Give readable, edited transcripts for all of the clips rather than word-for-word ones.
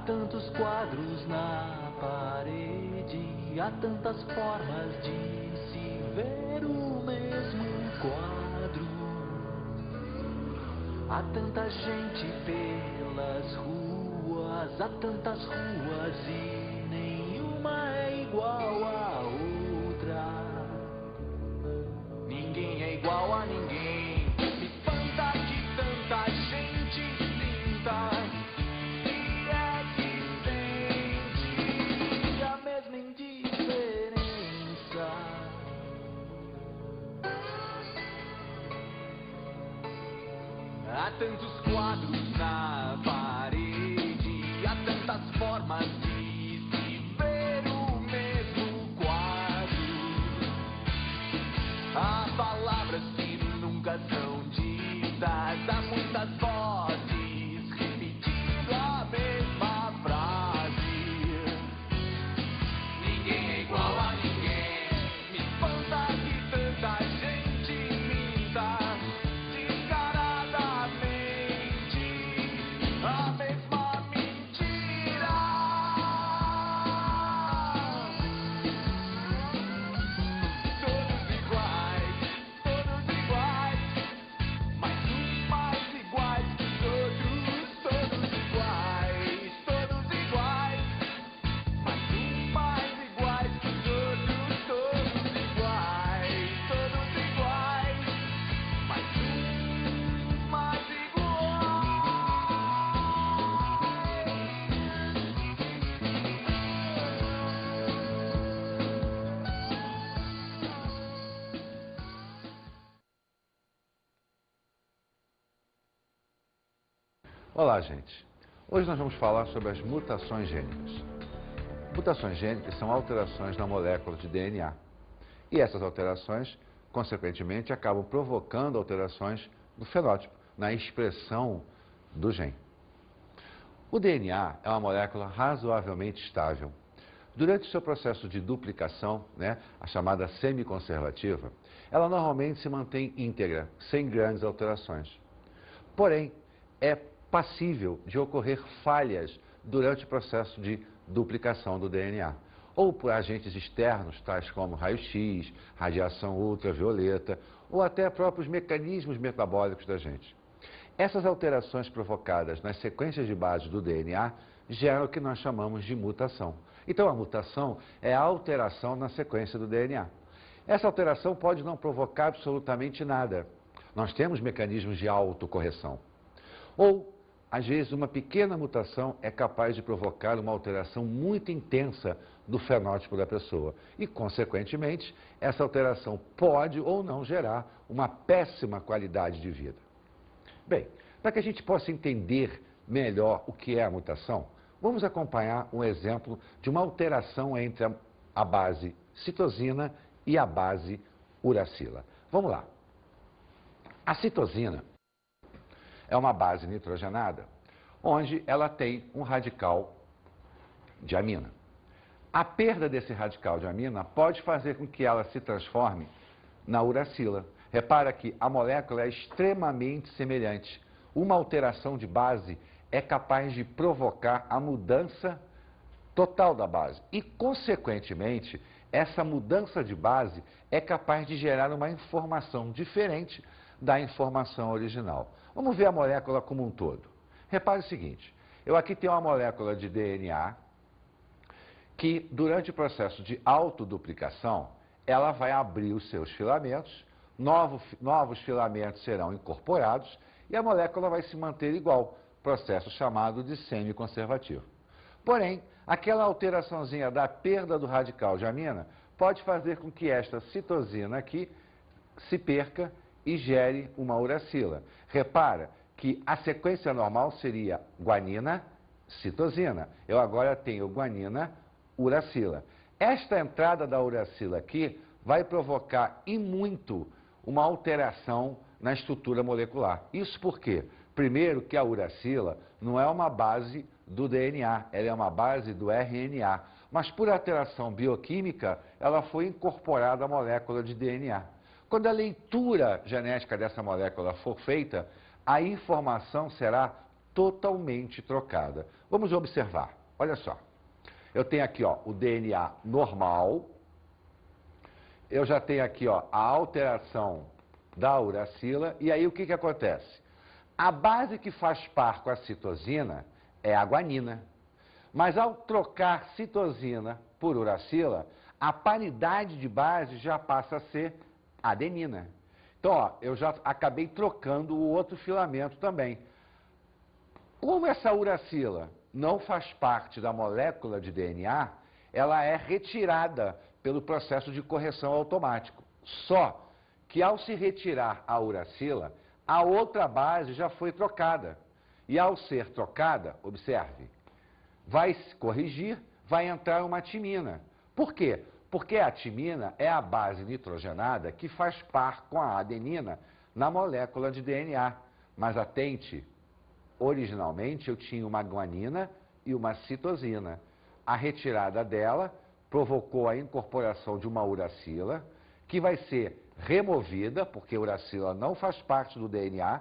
tantos quadros na parede, há tantas formas de se ver o mesmo quadro. Há tanta gente pelas ruas, há tantas ruas e nenhuma é igual a outra. Ninguém é igual a ninguém. Me espanta que tanta gente sinta e é que sente a mesma indiferença. Há tantos quadros na parede, há tantas formas de se ver o mesmo quadro. Há palavras que nunca são ditas, há muitas vozes repetindo a mesma frase. Ninguém é igual a ninguém. Me espanta que tanta gente minta descaradamente a mesma mentira. Todos iguais, mas uns mais iguais que os outros. Todos iguais, mas uns mais iguais que os outros. Todos iguais, mas uns mais iguais. Olá, gente. Hoje nós vamos falar sobre as mutações gênicas. Mutações gênicas são alterações na molécula de DNA. E essas alterações, consequentemente, acabam provocando alterações no fenótipo, na expressão do gene. O DNA é uma molécula razoavelmente estável. Durante o seu processo de duplicação, a chamada semiconservativa, ela normalmente se mantém íntegra, sem grandes alterações. Porém, é passível de ocorrer falhas durante o processo de duplicação do DNA, ou por agentes externos, tais como raio-x, radiação ultravioleta, ou até próprios mecanismos metabólicos da gente. Essas alterações provocadas nas sequências de base do DNA geram o que nós chamamos de mutação. Então, a mutação é a alteração na sequência do DNA. Essa alteração pode não provocar absolutamente nada. Nós temos mecanismos de autocorreção. Ou, às vezes, uma pequena mutação é capaz de provocar uma alteração muito intensa do fenótipo da pessoa. E, consequentemente, essa alteração pode ou não gerar uma péssima qualidade de vida. Bem, para que a gente possa entender melhor o que é a mutação, vamos acompanhar um exemplo de uma alteração entre a base citosina e a base uracila. Vamos lá. A citosina é uma base nitrogenada, onde ela tem um radical de amina. A perda desse radical de amina pode fazer com que ela se transforme na uracila. Repara que a molécula é extremamente semelhante. Uma alteração de base é capaz de provocar a mudança total da base. E, consequentemente, essa mudança de base é capaz de gerar uma informação diferente da informação original. Vamos ver a molécula como um todo. Repare o seguinte, eu aqui tenho uma molécula de DNA que, durante o processo de autoduplicação, ela vai abrir os seus filamentos, novos filamentos serão incorporados e a molécula vai se manter igual, processo chamado de semiconservativo. Porém, aquela alteraçãozinha da perda do radical de amina pode fazer com que esta citosina aqui se perca e gere uma uracila. Repara que a sequência normal seria guanina, citosina. Eu agora tenho guanina, uracila. Esta entrada da uracila aqui vai provocar e muito uma alteração na estrutura molecular. Isso por quê? Primeiro que a uracila não é uma base do DNA, ela é uma base do RNA. Mas por alteração bioquímica, ela foi incorporada à molécula de DNA. Quando a leitura genética dessa molécula for feita, a informação será totalmente trocada. Vamos observar. Olha só. Eu tenho aqui, ó, o DNA normal. Eu já tenho aqui, ó, a alteração da uracila. E aí o que acontece? A base que faz par com a citosina é a guanina. Mas ao trocar citosina por uracila, a paridade de base já passa a ser adenina. Então, ó, eu já acabei trocando o outro filamento também. Como essa uracila não faz parte da molécula de DNA, ela é retirada pelo processo de correção automático. Só que ao se retirar a uracila, a outra base já foi trocada. E ao ser trocada, observe, vai se corrigir, vai entrar uma timina. Por quê? Porque a timina é a base nitrogenada que faz par com a adenina na molécula de DNA. Mas atente, originalmente eu tinha uma guanina e uma citosina. A retirada dela provocou a incorporação de uma uracila, que vai ser removida, porque a uracila não faz parte do DNA,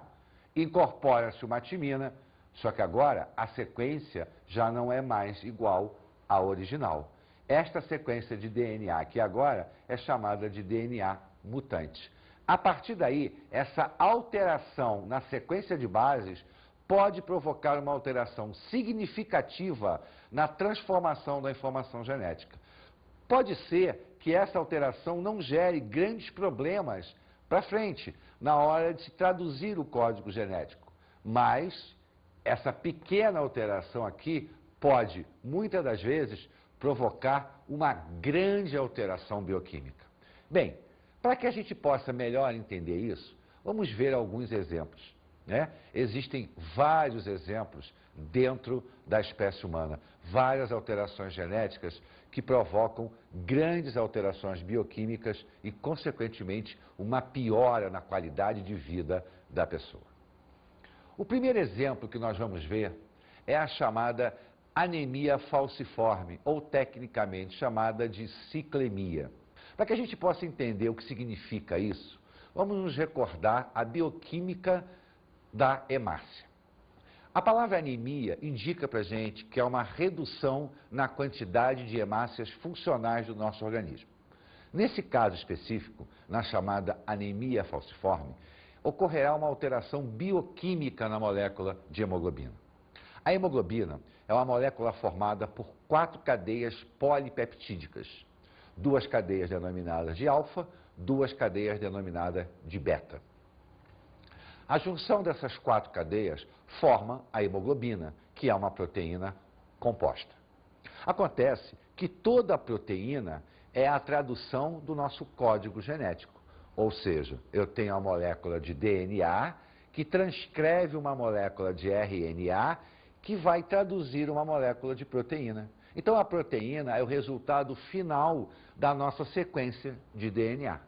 incorpora-se uma timina, só que agora a sequência já não é mais igual à original. Esta sequência de DNA aqui agora é chamada de DNA mutante. A partir daí, essa alteração na sequência de bases pode provocar uma alteração significativa na transformação da informação genética. Pode ser que essa alteração não gere grandes problemas para frente, na hora de se traduzir o código genético, mas essa pequena alteração aqui pode, muitas das vezes, provocar uma grande alteração bioquímica. Bem, para que a gente possa melhor entender isso, vamos ver alguns exemplos, né? Existem vários exemplos dentro da espécie humana, várias alterações genéticas que provocam grandes alterações bioquímicas e, consequentemente, uma piora na qualidade de vida da pessoa. O primeiro exemplo que nós vamos ver é a chamada anemia falciforme, ou tecnicamente chamada de ciclemia. Para que a gente possa entender o que significa isso, vamos nos recordar a bioquímica da hemácia. A palavra anemia indica para a gente que é uma redução na quantidade de hemácias funcionais do nosso organismo. Nesse caso específico, na chamada anemia falciforme, ocorrerá uma alteração bioquímica na molécula de hemoglobina. A hemoglobina é uma molécula formada por 4 cadeias polipeptídicas, 2 cadeias denominadas de alfa, 2 cadeias denominadas de beta. A junção dessas 4 cadeias forma a hemoglobina, que é uma proteína composta. Acontece que toda proteína é a tradução do nosso código genético, ou seja, eu tenho a molécula de DNA que transcreve uma molécula de RNA que vai traduzir uma molécula de proteína. Então a proteína é o resultado final da nossa sequência de DNA.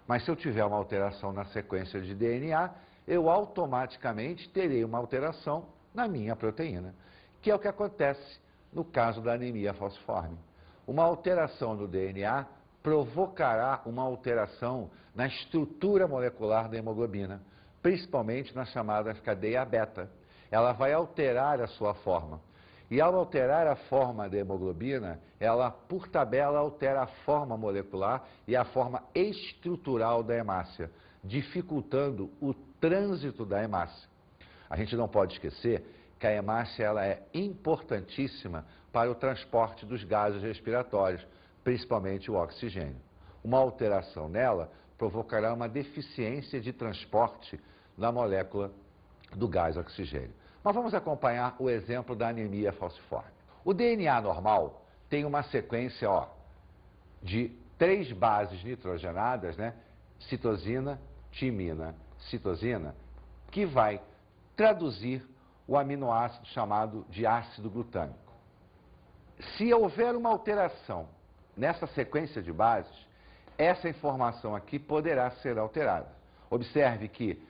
Mas se eu tiver uma alteração na sequência de DNA, eu automaticamente terei uma alteração na minha proteína, que é o que acontece no caso da anemia falciforme. Uma alteração no DNA provocará uma alteração na estrutura molecular da hemoglobina, principalmente na chamada cadeia beta. Ela vai alterar a sua forma. E ao alterar a forma da hemoglobina, ela, por tabela, altera a forma molecular e a forma estrutural da hemácia, dificultando o trânsito da hemácia. A gente não pode esquecer que a hemácia ela é importantíssima para o transporte dos gases respiratórios, principalmente o oxigênio. Uma alteração nela provocará uma deficiência de transporte na molécula do gás oxigênio. Mas vamos acompanhar o exemplo da anemia falciforme. O DNA normal tem uma sequência de 3 bases nitrogenadas, né? Citosina, timina, citosina, que vai traduzir o aminoácido chamado de ácido glutâmico. Se houver uma alteração nessa sequência de bases, essa informação aqui poderá ser alterada. Observe que,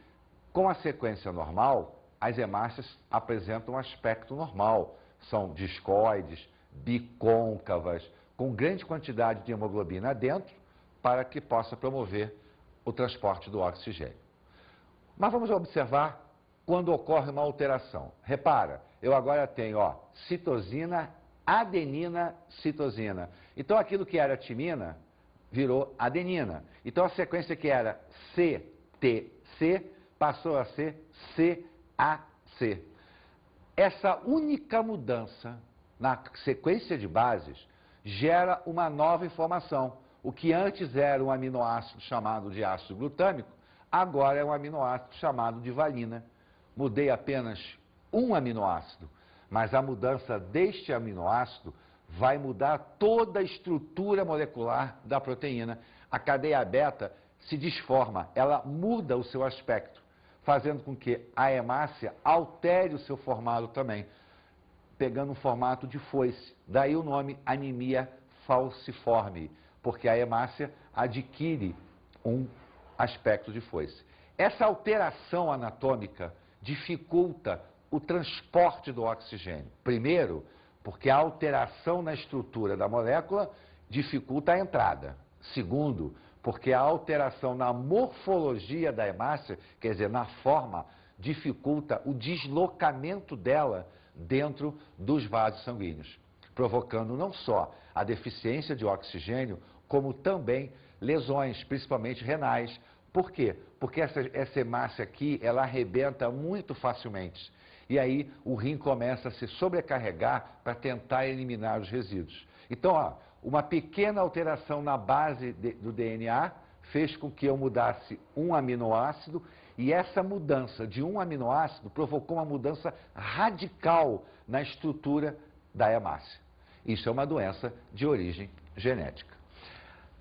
com a sequência normal, as hemácias apresentam um aspecto normal. São discoides, bicôncavas, com grande quantidade de hemoglobina dentro, para que possa promover o transporte do oxigênio. Mas vamos observar quando ocorre uma alteração. Repara, eu agora tenho, ó, citosina, adenina, citosina. Então aquilo que era timina virou adenina. Então a sequência que era CTC passou a ser CAC. Essa única mudança na sequência de bases gera uma nova informação. O que antes era um aminoácido chamado de ácido glutâmico, agora é um aminoácido chamado de valina. Mudei apenas um aminoácido, mas a mudança deste aminoácido vai mudar toda a estrutura molecular da proteína. A cadeia beta se desforma, ela muda o seu aspecto, fazendo com que a hemácia altere o seu formato também, pegando um formato de foice. Daí o nome anemia falciforme, porque a hemácia adquire um aspecto de foice. Essa alteração anatômica dificulta o transporte do oxigênio. Primeiro, porque a alteração na estrutura da molécula dificulta a entrada. Segundo, porque a alteração na morfologia da hemácia, quer dizer, na forma, dificulta o deslocamento dela dentro dos vasos sanguíneos, provocando não só a deficiência de oxigênio, como também lesões, principalmente renais. Por quê? Porque essa hemácia aqui, ela arrebenta muito facilmente. E aí o rim começa a se sobrecarregar para tentar eliminar os resíduos. Então, ó, uma pequena alteração na base do DNA fez com que eu mudasse um aminoácido, e essa mudança de um aminoácido provocou uma mudança radical na estrutura da hemácia. Isso é uma doença de origem genética.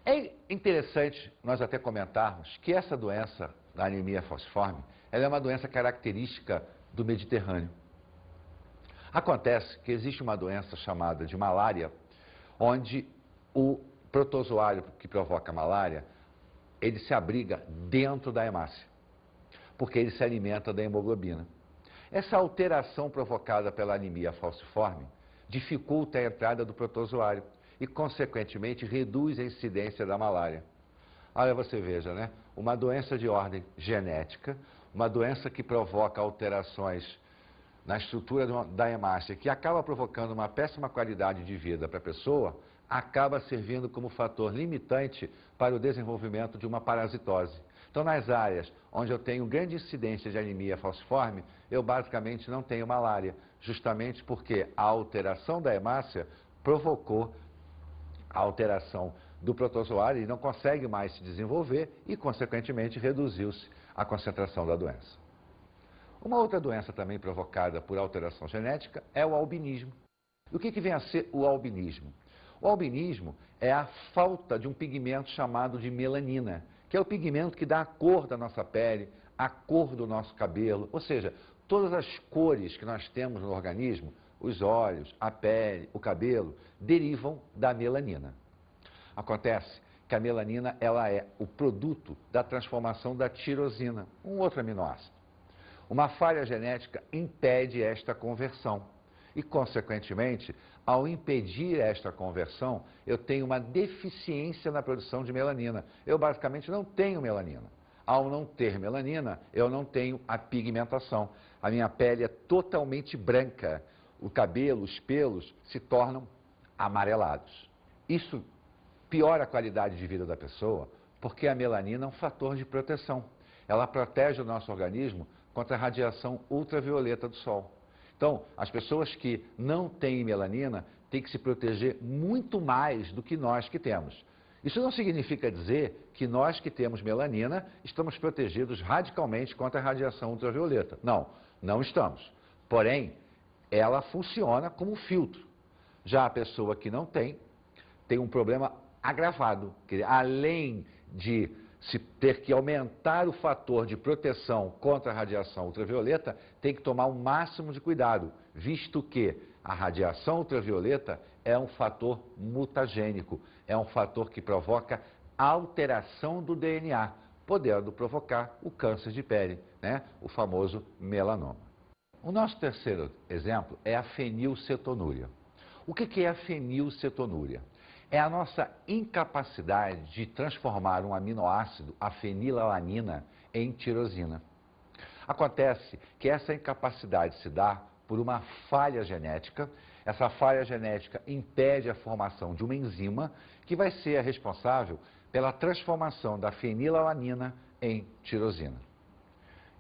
É interessante nós até comentarmos que essa doença, a anemia falciforme, ela é uma doença característica do Mediterrâneo. Acontece que existe uma doença chamada de malária, onde o protozoário que provoca a malária, ele se abriga dentro da hemácia, porque ele se alimenta da hemoglobina. Essa alteração provocada pela anemia falciforme dificulta a entrada do protozoário e, consequentemente, reduz a incidência da malária. Olha, você veja, né? Uma doença de ordem genética, uma doença que provoca alterações na estrutura da hemácia, que acaba provocando uma péssima qualidade de vida para a pessoa, acaba servindo como fator limitante para o desenvolvimento de uma parasitose. Então, nas áreas onde eu tenho grande incidência de anemia falciforme, eu basicamente não tenho malária, justamente porque a alteração da hemácia provocou a alteração do protozoário e não consegue mais se desenvolver e, consequentemente, reduziu-se a concentração da doença. Uma outra doença também provocada por alteração genética é o albinismo. E o que vem a ser o albinismo? O albinismo é a falta de um pigmento chamado de melanina, que é o pigmento que dá a cor da nossa pele, a cor do nosso cabelo, ou seja, todas as cores que nós temos no organismo, os olhos, a pele, o cabelo, derivam da melanina. Acontece que a melanina ela é o produto da transformação da tirosina, um outro aminoácido. Uma falha genética impede esta conversão e, consequentemente, ao impedir esta conversão, eu tenho uma deficiência na produção de melanina. Eu basicamente não tenho melanina. Ao não ter melanina, eu não tenho a pigmentação. A minha pele é totalmente branca. O cabelo, os pelos se tornam amarelados. Isso piora a qualidade de vida da pessoa, porque a melanina é um fator de proteção. Ela protege o nosso organismo contra a radiação ultravioleta do sol. Então, as pessoas que não têm melanina têm que se proteger muito mais do que nós que temos. Isso não significa dizer que nós que temos melanina estamos protegidos radicalmente contra a radiação ultravioleta. Não, não estamos. Porém, ela funciona como filtro. Já a pessoa que não tem um problema agravado, que além de se ter que aumentar o fator de proteção contra a radiação ultravioleta, tem que tomar o máximo de cuidado, visto que a radiação ultravioleta é um fator mutagênico, é um fator que provoca alteração do DNA, podendo provocar o câncer de pele, né? O famoso melanoma. O nosso terceiro exemplo é a fenilcetonúria. O que é a fenilcetonúria? É a nossa incapacidade de transformar um aminoácido, a fenilalanina, em tirosina. Acontece que essa incapacidade se dá por uma falha genética. Essa falha genética impede a formação de uma enzima que vai ser a responsável pela transformação da fenilalanina em tirosina.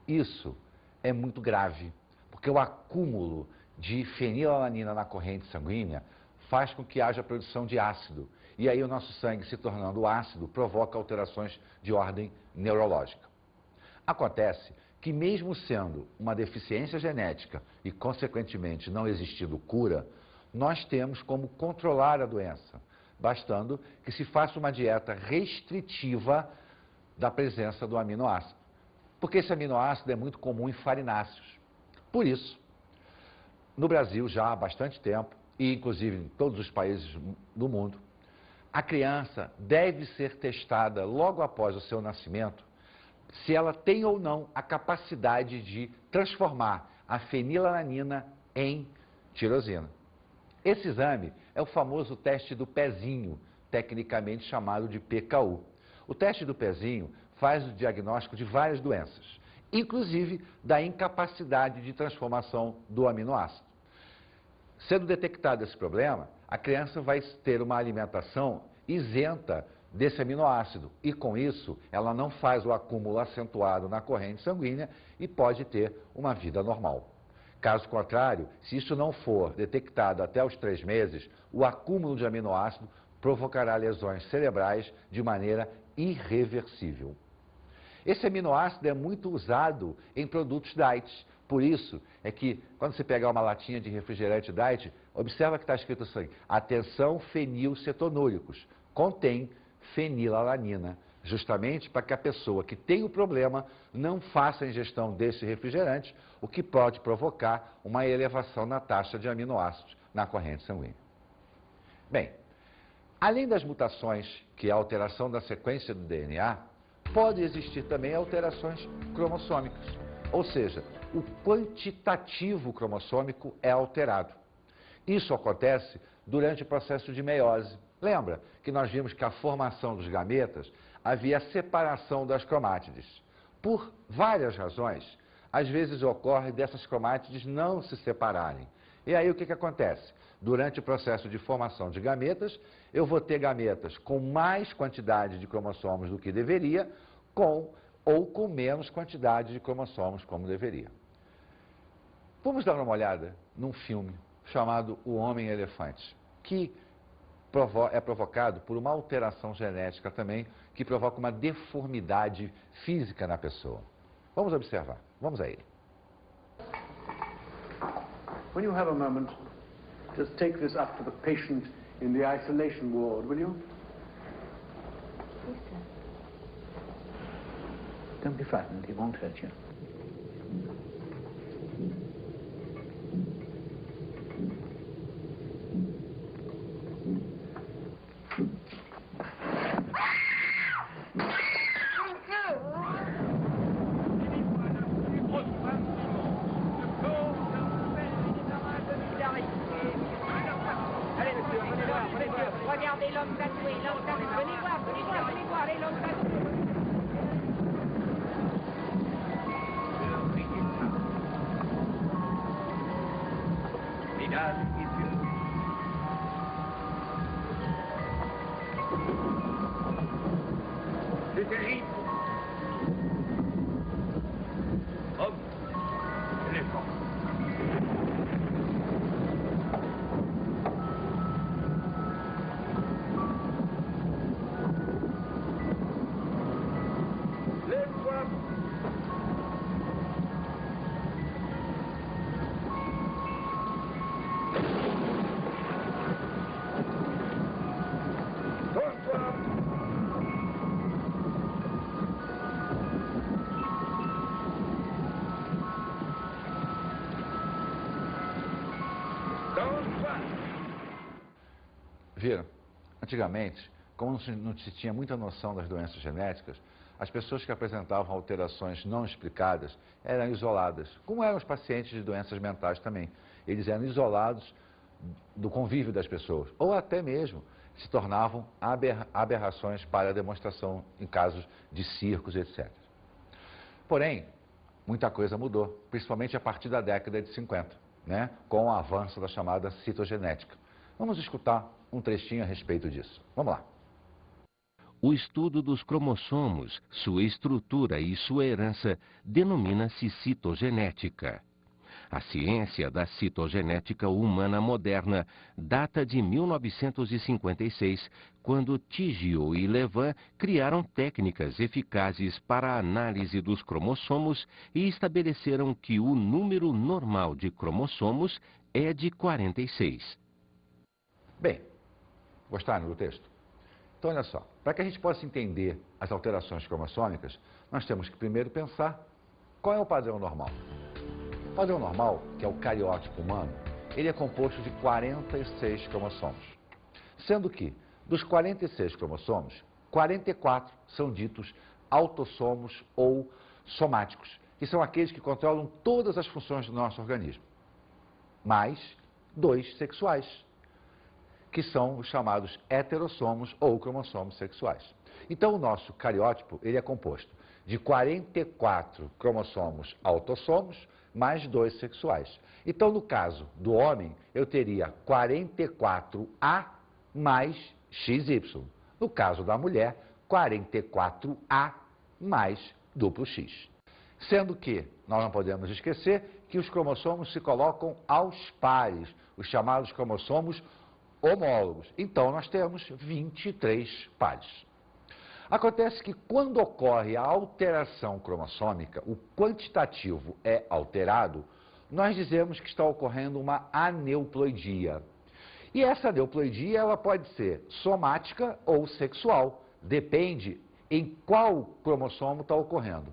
Isso é muito grave, porque o acúmulo de fenilalanina na corrente sanguínea faz com que haja produção de ácido. E aí o nosso sangue, se tornando ácido, provoca alterações de ordem neurológica. Acontece que mesmo sendo uma deficiência genética e, consequentemente, não existindo cura, nós temos como controlar a doença, bastando que se faça uma dieta restritiva da presença do aminoácido. Porque esse aminoácido é muito comum em farináceos. Por isso, no Brasil, já há bastante tempo, e inclusive em todos os países do mundo, a criança deve ser testada logo após o seu nascimento se ela tem ou não a capacidade de transformar a fenilalanina em tirosina. Esse exame é o famoso teste do pezinho, tecnicamente chamado de PKU. O teste do pezinho faz o diagnóstico de várias doenças, inclusive da incapacidade de transformação do aminoácido. Sendo detectado esse problema, a criança vai ter uma alimentação isenta desse aminoácido e, com isso, ela não faz o acúmulo acentuado na corrente sanguínea e pode ter uma vida normal. Caso contrário, se isso não for detectado até os 3 meses, o acúmulo de aminoácido provocará lesões cerebrais de maneira irreversível. Esse aminoácido é muito usado em produtos diet. Por isso é que, quando você pegar uma latinha de refrigerante diet, observa que está escrito assim: atenção fenilcetonúricos, contém fenilalanina, justamente para que a pessoa que tem o problema não faça a ingestão desse refrigerante, o que pode provocar uma elevação na taxa de aminoácidos na corrente sanguínea. Bem, além das mutações, que é a alteração da sequência do DNA, pode existir também alterações cromossômicas, ou seja, o quantitativo cromossômico é alterado. Isso acontece durante o processo de meiose. Lembra que nós vimos que a formação dos gametas havia a separação das cromátides. Por várias razões, às vezes ocorre dessas cromátides não se separarem. E aí o que acontece? Durante o processo de formação de gametas, eu vou ter gametas com mais quantidade de cromossomos do que deveria, ou com menos quantidade de cromossomos como deveria. Vamos dar uma olhada num filme chamado O Homem-Elefante, que é provocado por uma alteração genética também, que provoca uma deformidade física na pessoa. Vamos observar, vamos a ele. When you have a moment, just take this up to the patient in the isolation ward, will you? Yes, sir. Don't be frightened, he won't hurt you. Regardez l'homme tatoué, venez voir, allez, l'homme tatoué. Mesdames, messieurs, c'est terrible. Homme, éléphant. Lève-toi. Tourne-toi. Tourne-toi. Viram? Antigamente, como não se tinha muita noção das doenças genéticas, as pessoas que apresentavam alterações não explicadas eram isoladas, como eram os pacientes de doenças mentais também. Eles eram isolados do convívio das pessoas, ou até mesmo se tornavam aberrações para a demonstração em casos de circos, etc. Porém, muita coisa mudou, principalmente a partir da década de 50, né? Com o avanço da chamada citogenética. Vamos escutar um trechinho a respeito disso. Vamos lá. O estudo dos cromossomos, sua estrutura e sua herança denomina-se citogenética. A ciência da citogenética humana moderna data de 1956, quando Tigio e Levin criaram técnicas eficazes para a análise dos cromossomos e estabeleceram que o número normal de cromossomos é de 46. Bem, gostaram do texto? Então, olha só, para que a gente possa entender as alterações cromossômicas, nós temos que primeiro pensar qual é o padrão normal. O padrão normal, que é o cariótipo humano, ele é composto de 46 cromossomos. Sendo que, dos 46 cromossomos, 44 são ditos autossomos ou somáticos, que são aqueles que controlam todas as funções do nosso organismo. Mais 2 sexuais, que são os chamados heterossomos ou cromossomos sexuais. Então, o nosso cariótipo, ele é composto de 44 cromossomos autossomos mais 2 sexuais. Então, no caso do homem, eu teria 44A mais XY. No caso da mulher, 44A mais duplo X. Sendo que nós não podemos esquecer que os cromossomos se colocam aos pares, os chamados cromossomos homólogos. Então, nós temos 23 pares. Acontece que quando ocorre a alteração cromossômica, o quantitativo é alterado, nós dizemos que está ocorrendo uma aneuploidia. E essa aneuploidia, ela pode ser somática ou sexual, depende em qual cromossomo está ocorrendo.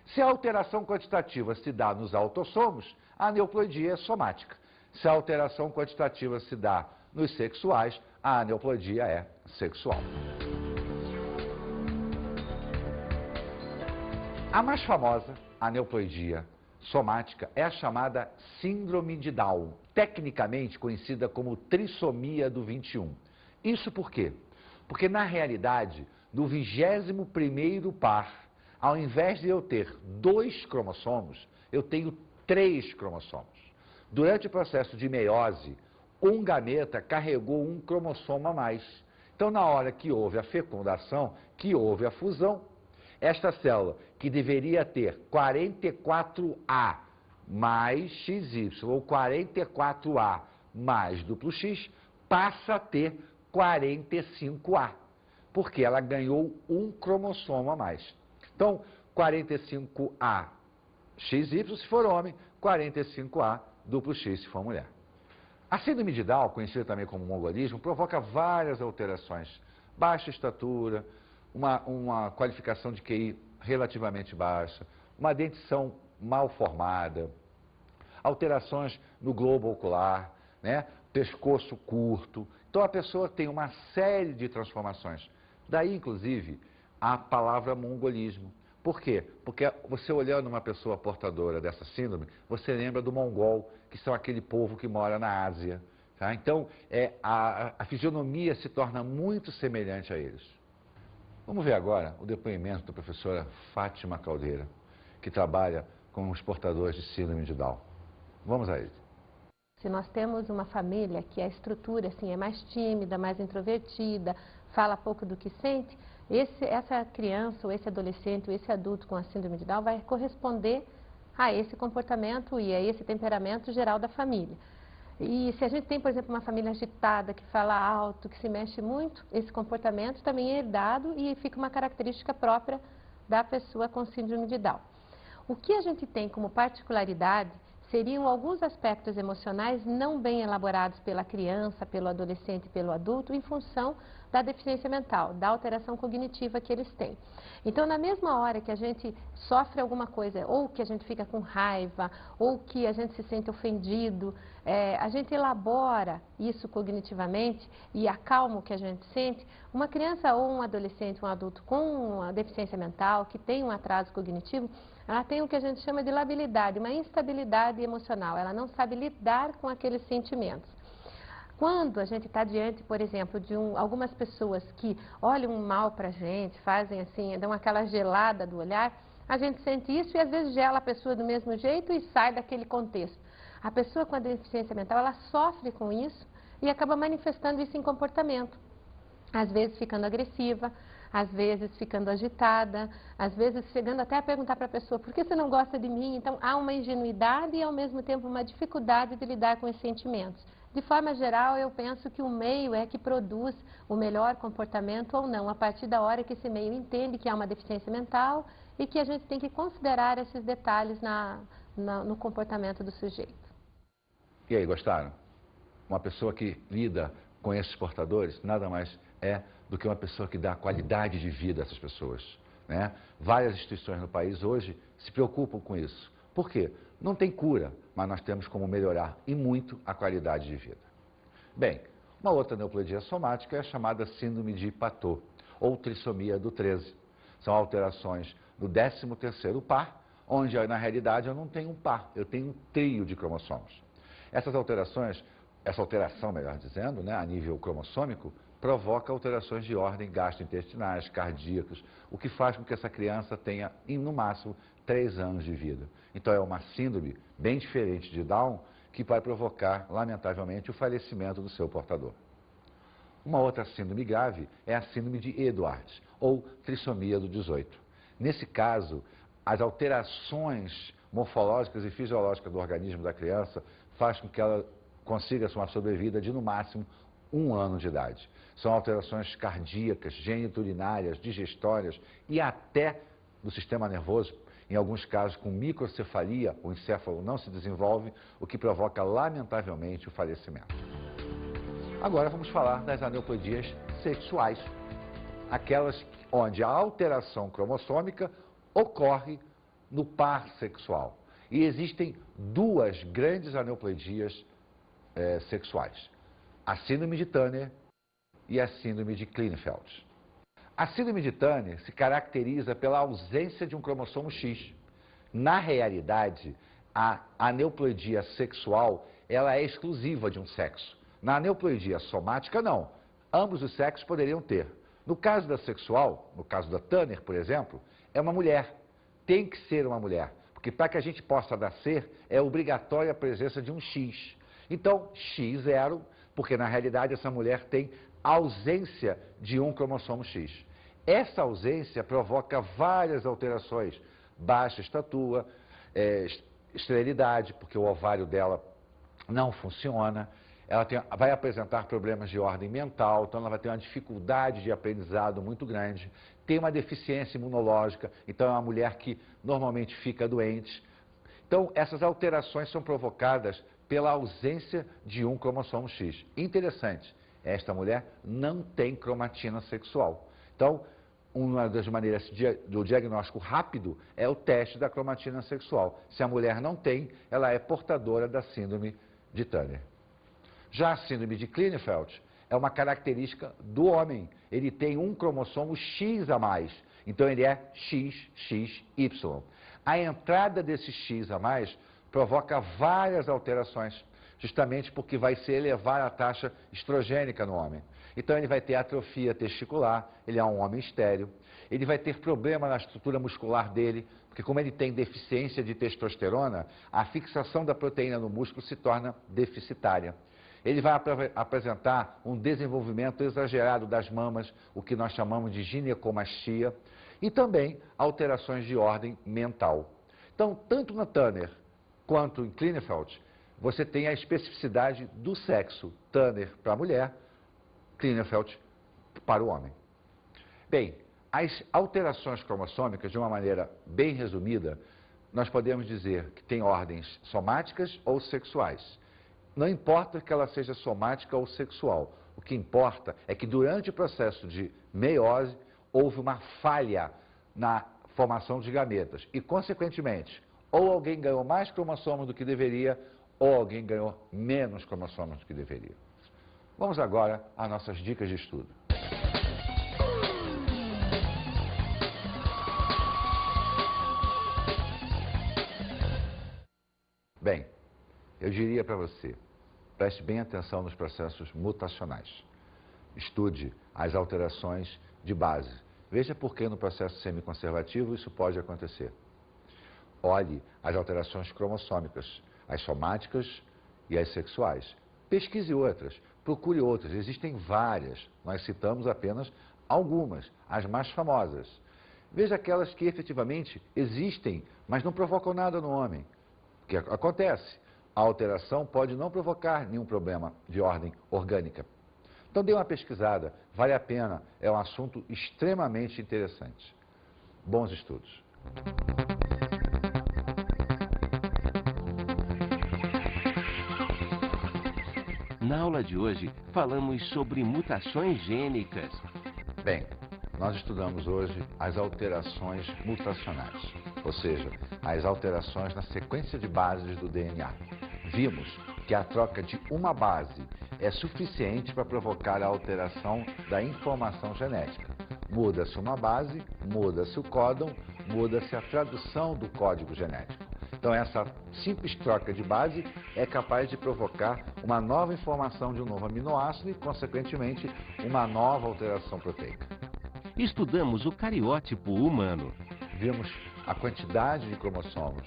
Se a alteração quantitativa se dá nos autossomos, a aneuploidia é somática. Se a alteração quantitativa se dá nos sexuais, a aneuploidia é sexual. A mais famosa aneuploidia somática é a chamada síndrome de Down, tecnicamente conhecida como trissomia do 21. Isso por quê? Porque, na realidade, no 21º par, ao invés de eu ter 2 cromossomos, eu tenho 3 cromossomos. Durante o processo de meiose, um gameta carregou um cromossomo a mais. Então, na hora que houve a fecundação, que houve a fusão, esta célula, que deveria ter 44A mais XY, ou 44A mais duplo X, passa a ter 45A, porque ela ganhou um cromossomo a mais. Então, 45A XY se for homem, 45A duplo X se for mulher. A síndrome de Down, conhecida também como mongolismo, provoca várias alterações. Baixa estatura, uma qualificação de QI relativamente baixa, uma dentição mal formada, alterações no globo ocular, né? Pescoço curto. Então a pessoa tem uma série de transformações. Daí, inclusive, a palavra mongolismo. Por quê? Porque você olhando uma pessoa portadora dessa síndrome, você lembra do mongol, que são aquele povo que mora na Ásia. Tá? Então, a fisionomia se torna muito semelhante a eles. Vamos ver agora o depoimento da professora Fátima Caldeira, que trabalha com os portadores de síndrome de Down. Vamos a ele. Se nós temos uma família que a estrutura assim, é mais tímida, mais introvertida, fala pouco do que sente, essa criança, ou esse adolescente, ou esse adulto com a síndrome de Down vai corresponder a esse comportamento e a esse temperamento geral da família. E se a gente tem, por exemplo, uma família agitada, que fala alto, que se mexe muito, esse comportamento também é herdado e fica uma característica própria da pessoa com síndrome de Down. O que a gente tem como particularidade seriam alguns aspectos emocionais não bem elaborados pela criança, pelo adolescente e pelo adulto, em função da deficiência mental, da alteração cognitiva que eles têm. Então, na mesma hora que a gente sofre alguma coisa, ou que a gente fica com raiva, ou que a gente se sente ofendido, a gente elabora isso cognitivamente e acalma o que a gente sente. Uma criança ou um adolescente, um adulto com uma deficiência mental, que tem um atraso cognitivo, ela tem o que a gente chama de labilidade, uma instabilidade emocional. Ela não sabe lidar com aqueles sentimentos. Quando a gente está diante, por exemplo, de algumas pessoas que olham mal para a gente, fazem assim, dão aquela gelada do olhar, a gente sente isso e às vezes gela a pessoa do mesmo jeito e sai daquele contexto. A pessoa com a deficiência mental, ela sofre com isso e acaba manifestando isso em comportamento. Às vezes ficando agressiva, às vezes ficando agitada, às vezes chegando até a perguntar para a pessoa, por que você não gosta de mim? Então há uma ingenuidade e ao mesmo tempo uma dificuldade de lidar com esses sentimentos. De forma geral, eu penso que o meio é que produz o melhor comportamento ou não, a partir da hora que esse meio entende que há uma deficiência mental e que a gente tem que considerar esses detalhes no comportamento do sujeito. E aí, gostaram? Uma pessoa que lida com esses portadores nada mais é do que uma pessoa que dá qualidade de vida a essas pessoas, né? Várias instituições no país hoje se preocupam com isso. Por quê? Não tem cura, mas nós temos como melhorar e muito a qualidade de vida. Bem, uma outra neoplegia somática é a chamada síndrome de Patau, ou trissomia do 13. São alterações no 13º par, onde na realidade eu não tenho um par, eu tenho um trio de cromossomos. Essas alterações, essa alteração, melhor dizendo, né, a nível cromossômico, provoca alterações de ordem gastrointestinais, cardíacas, o que faz com que essa criança tenha, no máximo, 3 anos de vida. Então é uma síndrome bem diferente de Down, que vai provocar, lamentavelmente, o falecimento do seu portador. Uma outra síndrome grave é a síndrome de Edwards, ou trissomia do 18. Nesse caso, as alterações morfológicas e fisiológicas do organismo da criança faz com que ela consiga uma sobrevida de, no máximo, 1 ano de idade. São alterações cardíacas, geniturinárias, digestórias e até do sistema nervoso. Em alguns casos, com microcefalia, o encéfalo não se desenvolve, o que provoca, lamentavelmente, o falecimento. Agora vamos falar das aneuplasias sexuais, aquelas onde a alteração cromossômica ocorre no par sexual. E existem 2 grandes aneuplasias sexuais, a síndrome de Turner e a síndrome de Klinefelter. A síndrome de Turner se caracteriza pela ausência de um cromossomo X. Na realidade, a aneuploidia sexual ela é exclusiva de um sexo. Na aneuploidia somática, não. Ambos os sexos poderiam ter. No caso da sexual, no caso da Turner, por exemplo, é uma mulher. Tem que ser uma mulher. Porque para que a gente possa nascer, é obrigatória a presença de um X. Então, X0, porque na realidade essa mulher tem ausência de um cromossomo X. Essa ausência provoca várias alterações, baixa estatura, esterilidade, porque o ovário dela não funciona, ela vai apresentar problemas de ordem mental, então ela vai ter uma dificuldade de aprendizado muito grande, tem uma deficiência imunológica, então é uma mulher que normalmente fica doente. Então, essas alterações são provocadas pela ausência de um cromossomo X. Interessante, esta mulher não tem cromatina sexual. Então, uma das maneiras do diagnóstico rápido é o teste da cromatina sexual. Se a mulher não tem, ela é portadora da síndrome de Turner. Já a síndrome de Klinefelter é uma característica do homem. Ele tem um cromossomo X a mais, então ele é XXY. A entrada desse X a mais provoca várias alterações, justamente porque vai se elevar a taxa estrogênica no homem. Então ele vai ter atrofia testicular, ele é um homem estéril, ele vai ter problema na estrutura muscular dele, porque como ele tem deficiência de testosterona, a fixação da proteína no músculo se torna deficitária. Ele vai apresentar um desenvolvimento exagerado das mamas, o que nós chamamos de ginecomastia, e também alterações de ordem mental. Então, tanto na Turner quanto em Klinefelter, você tem a especificidade do sexo, Turner para a mulher, Klinefelter para o homem. Bem, as alterações cromossômicas, de uma maneira bem resumida, nós podemos dizer que tem ordens somáticas ou sexuais. Não importa que ela seja somática ou sexual, o que importa é que durante o processo de meiose houve uma falha na formação de gametas e, consequentemente, ou alguém ganhou mais cromossomos do que deveria, ou alguém ganhou menos cromossomos do que deveria. Vamos agora às nossas dicas de estudo. Bem, eu diria para você, preste bem atenção nos processos mutacionais. Estude as alterações de base. Veja por que no processo semiconservativo isso pode acontecer. Olhe as alterações cromossômicas, as somáticas e as sexuais. Pesquise outras, procure outras, existem várias. Nós citamos apenas algumas, as mais famosas. Veja aquelas que efetivamente existem, mas não provocam nada no homem. O que acontece? A alteração pode não provocar nenhum problema de ordem orgânica. Então dê uma pesquisada, vale a pena, é um assunto extremamente interessante. Bons estudos. Na aula de hoje, falamos sobre mutações gênicas. Bem, nós estudamos hoje as alterações mutacionais, ou seja, as alterações na sequência de bases do DNA. Vimos que a troca de uma base é suficiente para provocar a alteração da informação genética. Muda-se uma base, muda-se o códon, muda-se a tradução do código genético. Então essa simples troca de base é capaz de provocar uma nova informação de um novo aminoácido e, consequentemente, uma nova alteração proteica. Estudamos o cariótipo humano. Vimos a quantidade de cromossomos,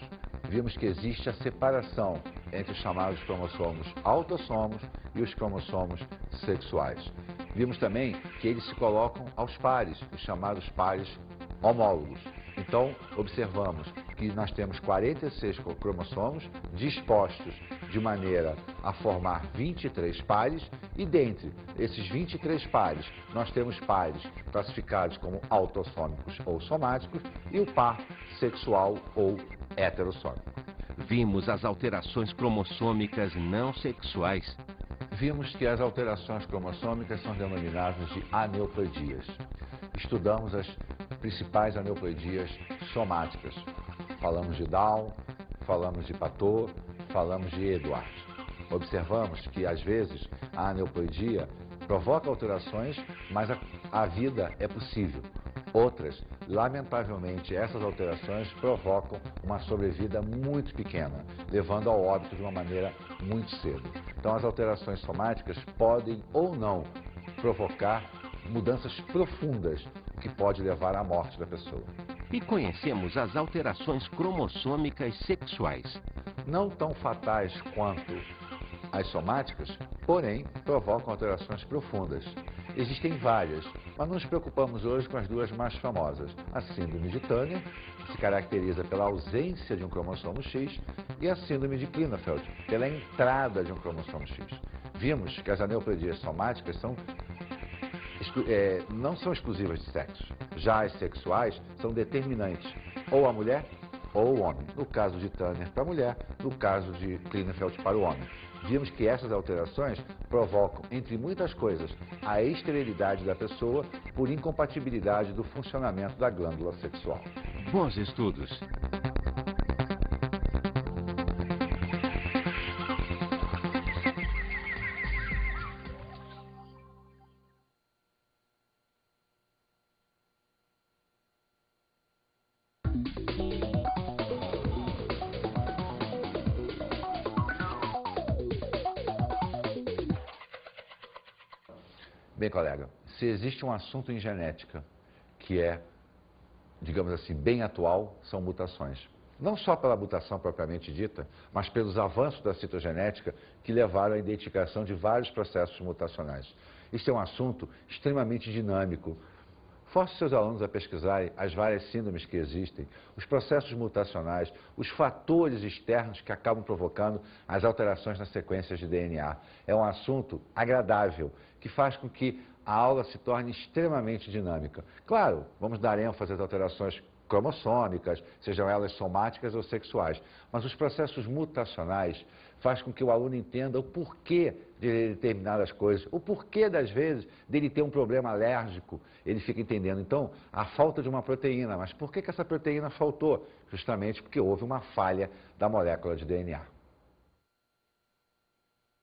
vimos que existe a separação entre os chamados cromossomos autossomos e os cromossomos sexuais. Vimos também que eles se colocam aos pares, os chamados pares homólogos. Então, observamos que nós temos 46 cromossomos dispostos de maneira a formar 23 pares e dentre esses 23 pares nós temos pares classificados como autossômicos ou somáticos e o par sexual ou heterossômico. Vimos as alterações cromossômicas não sexuais. Vimos que as alterações cromossômicas são denominadas de aneuploidias. Estudamos as principais aneuploidias somáticas. Falamos de Down, falamos de Patot, falamos de Edwards. Observamos que, às vezes, a aneuploidia provoca alterações, mas a vida é possível. Outras, lamentavelmente, essas alterações provocam uma sobrevida muito pequena, levando ao óbito de uma maneira muito cedo. Então, as alterações somáticas podem ou não provocar mudanças profundas, o que pode levar à morte da pessoa. E conhecemos as alterações cromossômicas sexuais. Não tão fatais quanto as somáticas, porém provocam alterações profundas. Existem várias, mas nos preocupamos hoje com as duas mais famosas. A síndrome de Turner, que se caracteriza pela ausência de um cromossomo X, e a síndrome de Klinefeld, pela entrada de um cromossomo X. Vimos que as aneuploidias somáticas não são exclusivas de sexo. Já as sexuais são determinantes, ou a mulher ou o homem. No caso de Turner para a mulher, no caso de Klinefeld para o homem. Vimos que essas alterações provocam, entre muitas coisas, a esterilidade da pessoa por incompatibilidade do funcionamento da glândula sexual. Bons estudos. Bem, colega, se existe um assunto em genética que é, digamos assim, bem atual, são mutações. Não só pela mutação propriamente dita, mas pelos avanços da citogenética que levaram à identificação de vários processos mutacionais. Isso é um assunto extremamente dinâmico. Force seus alunos a pesquisarem as várias síndromes que existem, os processos mutacionais, os fatores externos que acabam provocando as alterações nas sequências de DNA. É um assunto agradável, que faz com que a aula se torne extremamente dinâmica. Claro, vamos dar ênfase às alterações cromossômicas, sejam elas somáticas ou sexuais, mas os processos mutacionais faz com que o aluno entenda o porquê de determinadas coisas, o porquê, das vezes, dele ter um problema alérgico, ele fica entendendo. Então, a falta de uma proteína, mas por que essa proteína faltou? Justamente porque houve uma falha da molécula de DNA.